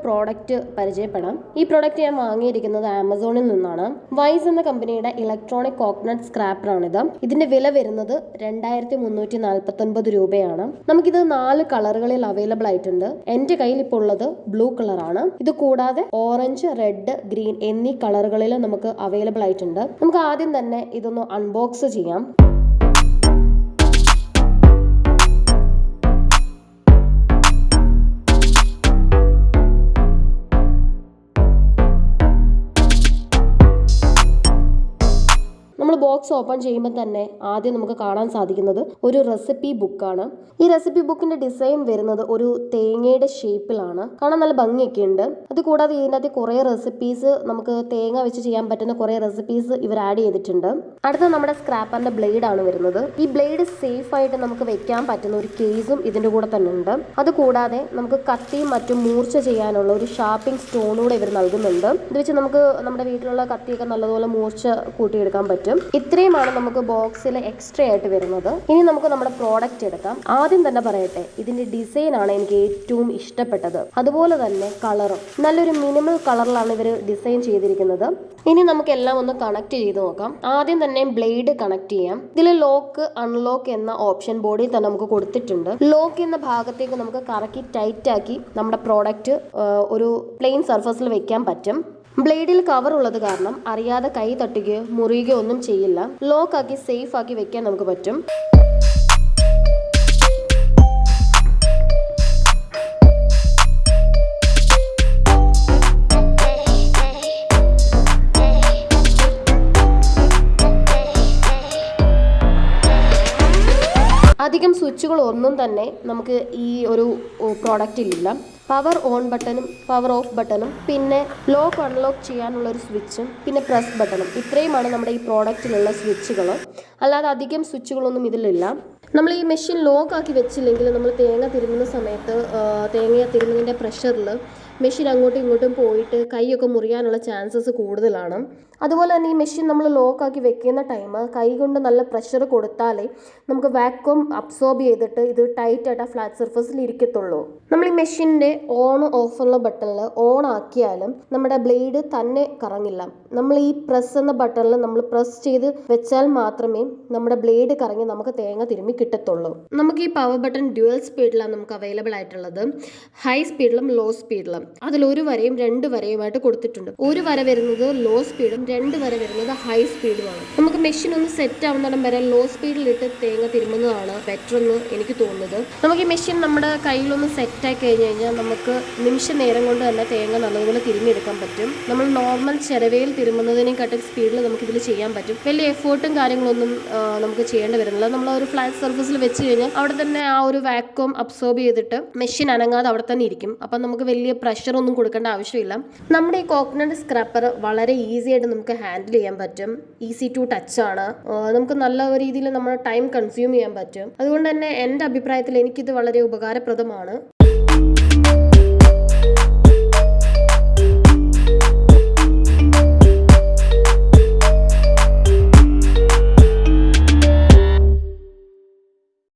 Product പരിചയപ്പെടാം. ഈ product ഞാൻ വാങ്ങിയിരിക്കുന്നത് ആമസോണിൽ നിന്നാണ്. വൈസ് എന്ന കമ്പനിയുടെ ഇലക്ട്രോണിക് കോക്കനട്ട് സ്ക്രാപ്പറാണിത്. ഇതിന്റെ വില വരുന്നത് 2349 രൂപയാണ്. നമുക്കിത് 4 കളറുകളിൽ അവൈലബിൾ ആയിട്ടുണ്ട്. എന്റെ കയ്യിൽ ഇപ്പോൾ ഉള്ളത് ബ്ലൂ കളറാണ്. ഇത് കൂടാതെ ഓറഞ്ച്, റെഡ്, ഗ്രീൻ എന്നീ കളറുകളിൽ നമുക്ക് അവൈലബിൾ ആയിട്ടുണ്ട്. നമുക്ക് ആദ്യം തന്നെ ഇതൊന്ന് അൺബോക്സ് ചെയ്യാം. നമ്മൾ ബോക്സ് ഓപ്പൺ ചെയ്യുമ്പോൾ തന്നെ ആദ്യം നമുക്ക് കാണാൻ സാധിക്കുന്നത് ഒരു റെസിപ്പി ബുക്കാണ്. ഈ റെസിപ്പി ബുക്കിന്റെ ഡിസൈൻ വരുന്നത് ഒരു തേങ്ങയുടെ ഷേപ്പിലാണ്. കാണാൻ നല്ല ഭംഗിയൊക്കെ ഉണ്ട്. അതുകൂടാതെ ഇതിനകത്ത് കുറേ റെസിപ്പീസ്, നമുക്ക് തേങ്ങ വെച്ച് ചെയ്യാൻ പറ്റുന്ന കുറേ റെസിപ്പീസ് ഇവർ ആഡ് ചെയ്തിട്ടുണ്ട്. അടുത്ത നമ്മുടെ സ്ക്രാപ്പറിന്റെ ബ്ലേഡ് ആണ് വരുന്നത്. ഈ ബ്ലേഡ് സേഫ് ആയിട്ട് നമുക്ക് വെക്കാൻ പറ്റുന്ന ഒരു കേസും ഇതിന്റെ കൂടെ തന്നെ ഉണ്ട്. അതുകൂടാതെ നമുക്ക് കത്തിയും മറ്റും മൂർച്ച ചെയ്യാനുള്ള ഒരു ഷാർപ്പിംഗ് സ്റ്റോണൂടെ ഇവർ നൽകുന്നുണ്ട്. ഇത് വെച്ച് നമുക്ക് നമ്മുടെ വീട്ടിലുള്ള കത്തിയൊക്കെ നല്ലതുപോലെ മൂർച്ച കൂട്ടിയെടുക്കാൻ പറ്റും. ഇത്രയുമാണ് നമുക്ക് ബോക്സിൽ എക്സ്ട്രാ ആയിട്ട് വരുന്നത്. ഇനി നമുക്ക് നമ്മുടെ പ്രോഡക്റ്റ് എടുക്കാം. ആദ്യം തന്നെ പറയട്ടെ, ഇതിന്റെ ഡിസൈൻ ആണ് എനിക്ക് ഏറ്റവും ഇഷ്ടപ്പെട്ടത്. അതുപോലെ തന്നെ കളറും നല്ലൊരു മിനിമൽ കളറിലാണ് ഇവർ ഡിസൈൻ ചെയ്തിരിക്കുന്നത്. ഇനി നമുക്ക് എല്ലാം ഒന്ന് കണക്ട് ചെയ്ത് നോക്കാം. ആദ്യം തന്നെ ബ്ലേഡ് കണക്ട് ചെയ്യാം. ഇതിൽ ലോക്ക്, അൺലോക്ക് എന്ന ഓപ്ഷൻ ബോർഡിൽ തന്നെ നമുക്ക് കൊടുത്തിട്ടുണ്ട്. ലോക്ക് എന്ന ഭാഗത്തേക്ക് നമുക്ക് കറക്കി ടൈറ്റ് ആക്കി നമ്മുടെ പ്രോഡക്റ്റ് ഒരു പ്ലെയിൻ സർഫസിൽ വെക്കാൻ പറ്റും. ബ്ലേഡിൽ കവർ ഉള്ളത് കാരണം അറിയാതെ കൈ തട്ടുകയോ മുറിയുകയോ ഒന്നും ചെയ്യില്ല. ലോക്ക് ആക്കി സേഫ് ആക്കി വെക്കാൻ നമുക്ക് പറ്റും. അധികം സ്വിച്ചുകൾ ഒന്നും തന്നെ നമുക്ക് ഈ ഒരു പ്രോഡക്റ്റിലില്ല. പവർ ഓൺ ബട്ടണും പവർ ഓഫ് ബട്ടണും പിന്നെ ലോക്ക് അൺലോക്ക് ചെയ്യാനുള്ള ഒരു സ്വിച്ചും പിന്നെ പ്രസ് ബട്ടണും, ഇത്രയുമാണ് നമ്മുടെ ഈ പ്രോഡക്റ്റിലുള്ള സ്വിച്ചുകൾ. അല്ലാതെ അധികം സ്വിച്ചുകളൊന്നും ഇതിലില്ല. നമ്മൾ ഈ മെഷീൻ ലോക്ക് ആക്കി വെച്ചില്ലെങ്കിൽ നമ്മൾ തേങ്ങ തിരുമുന്ന സമയത്ത് തേങ്ങ തിരുമുന്നതിൻ്റെ പ്രഷറിൽ മെഷീൻ അങ്ങോട്ടും ഇങ്ങോട്ടും പോയിട്ട് കൈയൊക്കെ മുറിയാനുള്ള ചാൻസസ് കൂടുതലാണ്. അതുപോലെ തന്നെ ഈ മെഷീൻ നമ്മൾ ലോക്കാക്കി വെക്കുന്ന ടൈം കൈ കൊണ്ട് നല്ല പ്രഷർ കൊടുത്താലേ നമുക്ക് വാക്വം അബ്സോർബ് ചെയ്തിട്ട് ഇത് ടൈറ്റ് ആയിട്ട് ആ ഫ്ലാറ്റ് സർഫസിൽ ഇരിക്കത്തുള്ളൂ. നമ്മൾ ഈ മെഷീൻ്റെ ഓൺ ഓഫുള്ള ബട്ടണിൽ ഓൺ ആക്കിയാലും നമ്മുടെ ബ്ലേഡ് തന്നെ കറങ്ങില്ല. നമ്മൾ ഈ പ്രസ് എന്ന ബട്ടണിൽ നമ്മൾ പ്രസ് ചെയ്ത് വെച്ചാൽ മാത്രമേ നമ്മുടെ ബ്ലേഡ് കറങ്ങി നമുക്ക് തേങ്ങ തിരുമ്മി കിട്ടത്തുള്ളൂ. നമുക്ക് ഈ പവർ ബട്ടൺ ഡ്യുവൽ സ്പീഡിലാണ് നമുക്ക് അവൈലബിൾ ആയിട്ടുള്ളത്. ഹൈ സ്പീഡിലും ലോ സ്പീഡിലും. അതിൽ 1 വരയും 2 വരയുമായിട്ട് കൊടുത്തിട്ടുണ്ട്. 1 വര വരുന്നത് ലോ സ്പീഡും 2 വര വരുന്നത് ഹൈ സ്പീഡുമാണ്. നമുക്ക് മെഷീൻ ഒന്ന് സെറ്റ് ആവുന്നിടം വരെ ലോ സ്പീഡിലിട്ട് തേങ്ങ തിരുമുന്നതാണ് ബെറ്റർ എന്ന് എനിക്ക് തോന്നുന്നത്. നമുക്ക് ഈ മെഷീൻ നമ്മുടെ കയ്യിലൊന്ന് സെറ്റായി കഴിഞ്ഞ് കഴിഞ്ഞാൽ നമുക്ക് നിമിഷ നേരം കൊണ്ട് തന്നെ തേങ്ങ നല്ലതുപോലെ തിരുമ്മിയെടുക്കാൻ പറ്റും. നമ്മൾ നോർമൽ ചിരവയിൽ തിരുമുന്നതിനെക്കാട്ടും സ്പീഡിൽ നമുക്കിതിൽ ചെയ്യാൻ പറ്റും. വലിയ എഫേർട്ടും കാര്യങ്ങളൊന്നും നമുക്ക് ചെയ്യേണ്ടി വരുന്നില്ല. നമ്മൾ ഒരു ഫ്ലാറ്റ് സർഫസിൽ വെച്ച് കഴിഞ്ഞാൽ അവിടെ തന്നെ ആ ഒരു വാക്വം അബ്സോർബ് ചെയ്തിട്ട് മെഷീൻ അനങ്ങാതെ അവിടെ തന്നെ ഇരിക്കും. അപ്പം നമുക്ക് വലിയ പ്രഷറൊന്നും കൊടുക്കേണ്ട ആവശ്യമില്ല. നമ്മുടെ ഈ കോക്കനട്ട് സ്ക്രാപ്പർ വളരെ ഈസി ആയിട്ട് നമുക്ക് ഹാൻഡിൽ ചെയ്യാൻ പറ്റും. ഈസി ടു ടച്ച് ആണ്. നമുക്ക് നല്ല രീതിയിൽ നമ്മുടെ ടൈം കൺസ്യൂം ചെയ്യാൻ പറ്റും. അതുകൊണ്ട് തന്നെ എൻ്റെ അഭിപ്രായത്തിൽ എനിക്കിത് വളരെ ഉപകാരപ്രദമാണ്.